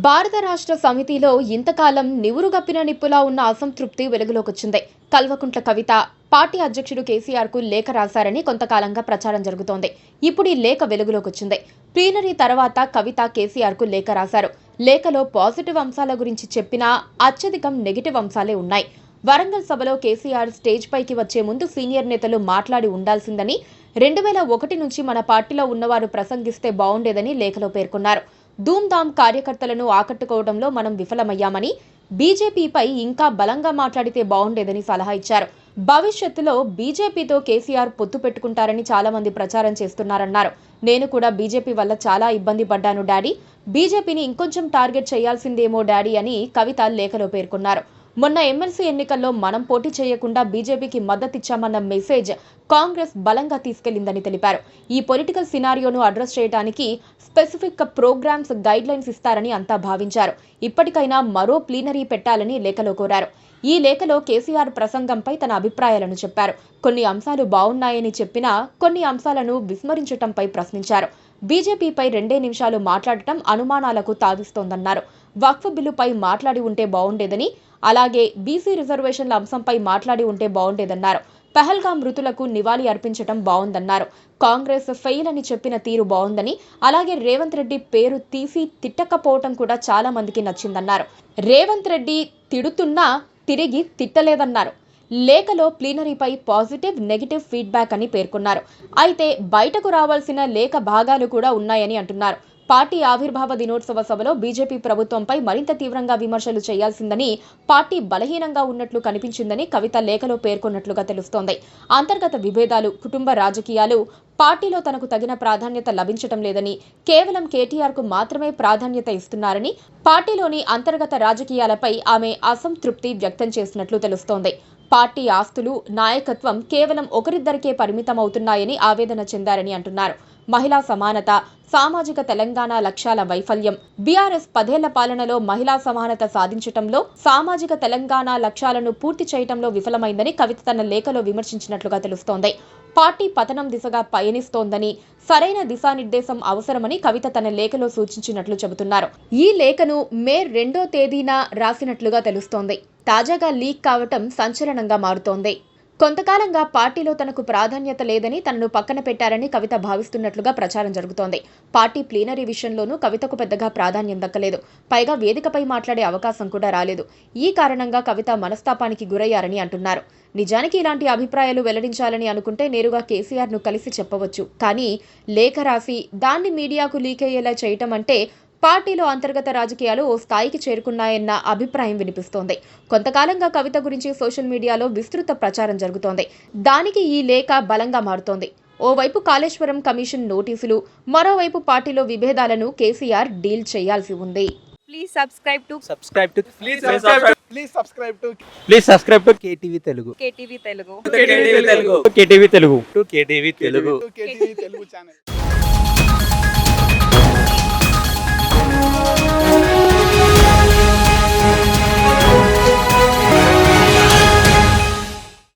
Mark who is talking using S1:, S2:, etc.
S1: భారత రాష్ట్ర సమితిలో ఇంతకాలం నివురుగప్పిన నిప్పులా ఉన్న అసంతృప్తి వెలుగులోకొచ్చింది. కల్వకుంట్ల కవిత పార్టీ అధ్యక్షుడు కేసీఆర్ కు లేఖ రాశారని కొంతకాలంగా ప్రచారం జరుగుతోంది. ఇప్పుడు ఈ లేఖ వెలుగులోకొచ్చింది. ప్లీనరీ తర్వాత కవిత కేసీఆర్ కు లేఖ రాశారు. లేఖలో పాజిటివ్ అంశాల గురించి చెప్పినా అత్యధికం నెగిటివ్ అంశాలే ఉన్నాయి. వరంగల్ సభలో కేసీఆర్ స్టేజ్ పైకి వచ్చే ముందు సీనియర్ నేతలు మాట్లాడి ఉండాల్సిందని, 2001 నుంచి మన పార్టీలో ఉన్నవారు ప్రసంగిస్తే బావుండేదని లేఖలో పేర్కొన్నారు. ధూమ్ధామ్ కార్యకర్తలను ఆకట్టుకోవడంలో మనం విఫలమయ్యామని, బీజేపీపై ఇంకా బలంగా మాట్లాడితే బావుండేదని సలహా ఇచ్చారు. భవిష్యత్తులో బీజేపీతో కేసీఆర్ పొత్తు పెట్టుకుంటారని చాలా మంది ప్రచారం చేస్తున్నారన్నారు. నేను కూడా బీజేపీ వల్ల చాలా ఇబ్బంది పడ్డాను డాడీ, బీజేపీని ఇంకొంచెం టార్గెట్ చేయాల్సిందేమో డాడీ అని కవిత లేఖలో పేర్కొన్నారు. మొన్న ఎమ్మెల్సీ ఎన్నికల్లో మనం పోటీ చేయకుండా బీజేపీకి మద్దతిచ్చామన్న మెసేజ్ కాంగ్రెస్ బలంగా తీసుకెళ్లిందని తెలిపారు. ఈ పొలిటికల్ సినారియోను అడ్రస్ చేయడానికి స్పెసిఫిక్ ప్రోగ్రామ్స్ గైడ్ లైన్స్ ఇస్తారని అంతా భావించారు. ఇప్పటికైనా మరో ప్లీనరీ పెట్టాలని లేఖలో కోరారు. ఈ లేఖలో కేసీఆర్ ప్రసంగంపై తన అభిప్రాయాలను చెప్పారు. కొన్ని అంశాలు బావున్నాయని చెప్పినా కొన్ని అంశాలను విస్మరించటంపై ప్రశ్నించారు. బీజేపీపై 2 నిమిషాలు మాట్లాడటం అనుమానాలకు తావిస్తోందన్నారు. వక్ఫ్ బిల్లుపై మాట్లాడి ఉంటే బావుండేదని, అలాగే బీసీ రిజర్వేషన్ల అంశంపై మాట్లాడి ఉంటే బావుండేదన్నారు. పహల్గాం మృతులకు నివాళి అర్పించడం బావుందన్నారు. కాంగ్రెస్ ఫెయిల్ అని చెప్పిన తీరు బావుందని, అలాగే రేవంత్ రెడ్డి పేరు తీసి తిట్టకపోవటం కూడా చాలా మందికి నచ్చిందన్నారు. రేవంత్ రెడ్డి తిడుతున్నా తిరిగి తిట్టలేదన్నారు. లేఖలో ప్లీనరీపై పాజిటివ్, నెగిటివ్ ఫీడ్బ్యాక్ అని పేర్కొన్నారు. అయితే బయటకు రావాల్సిన లేఖ భాగాలు కూడా ఉన్నాయని అంటున్నారు. పార్టీ ఆవిర్భావ దినోత్సవ సభలో బీజేపీ ప్రభుత్వంపై మరింత తీవ్రంగా విమర్శలు చేయాల్సిందని, పార్టీ బలహీనంగా ఉన్నట్లు కనిపించిందని కవిత లేఖలో పేర్కొన్నట్లుగా తెలుస్తోంది. అంతర్గత విభేదాలు, కుటుంబ రాజకీయాలు పార్టీలో తనకు తగిన ప్రాధాన్యత లభించటం లేదని, కేవలం కేటీఆర్ కు మాత్రమే ప్రాధాన్యత ఇస్తున్నారని, పార్టీలోని అంతర్గత రాజకీయాలపై ఆమె అసంతృప్తి వ్యక్తం చేసినట్లు తెలుస్తోంది. పార్టీ ఆస్తులు, నాయకత్వం కేవలం ఒకరిద్దరికే పరిమితమవుతున్నాయని ఆవేదన చెందారని అంటున్నారు. మహిళా సమానత, సామాజిక తెలంగాణ లక్ష్యాల వైఫల్యం, బీఆర్ఎస్ 10 ఏళ్ల పాలనలో మహిళా సమానత సాధించటంలో, సామాజిక తెలంగాణ లక్ష్యాలను పూర్తి చేయటంలో విఫలమైందని కవిత తన లేఖలో విమర్శించినట్లుగా తెలుస్తోంది. పార్టీ పతనం దిశగా పయనిస్తోందని, సరైన దిశానిర్దేశం అవసరమని కవిత తన లేఖలో సూచించినట్లు చెబుతున్నారు. ఈ లేఖను మే 2వ తేదీన రాసినట్లుగా తెలుస్తోంది. తాజాగా లీక్ కావటం సంచలనంగా మారుతోంది. కొంతకాలంగా పార్టీలో తనకు ప్రాధాన్యత లేదని, తనను పక్కన పెట్టారని కవిత భావిస్తున్నట్లుగా ప్రచారం జరుగుతోంది. పార్టీ ప్లీనరీ విషయంలోనూ కవితకు పెద్దగా ప్రాధాన్యం దక్కలేదు. పైగా వేదికపై మాట్లాడే అవకాశం కూడా రాలేదు. ఈ కారణంగా కవిత మనస్తాపానికి గురయ్యారని అంటున్నారు. నిజానికి ఇలాంటి అభిప్రాయాలు వెల్లడించాలని అనుకుంటే నేరుగా కేసీఆర్ను కలిసి చెప్పవచ్చు. కానీ లేఖ రాసి దాన్ని మీడియాకు లీక్ అయ్యేలా చేయటం అంటే పార్టీలో అంతర్గత రాజకీయాలు ఓ స్థాయికి చేరుకున్నాయన్న అభిప్రాయం వినిపిస్తోంది. కొంతకాలంగా కవిత గురించి సోషల్ మీడియాలో విస్తృత ప్రచారం జరుగుతోంది. దానికి ఈ లేఖ బలంగా మారుతోంది. ఓవైపు కాళేశ్వరం కమిషన్ నోటీసులు, మరోవైపు పార్టీలో విభేదాలను కేసీఆర్ డీల్ చేయాల్సి ఉంది.
S2: Please subscribe to
S3: KTV Telugu.
S2: KTV Telugu.
S3: KTV Telugu.
S4: KTV Telugu channel.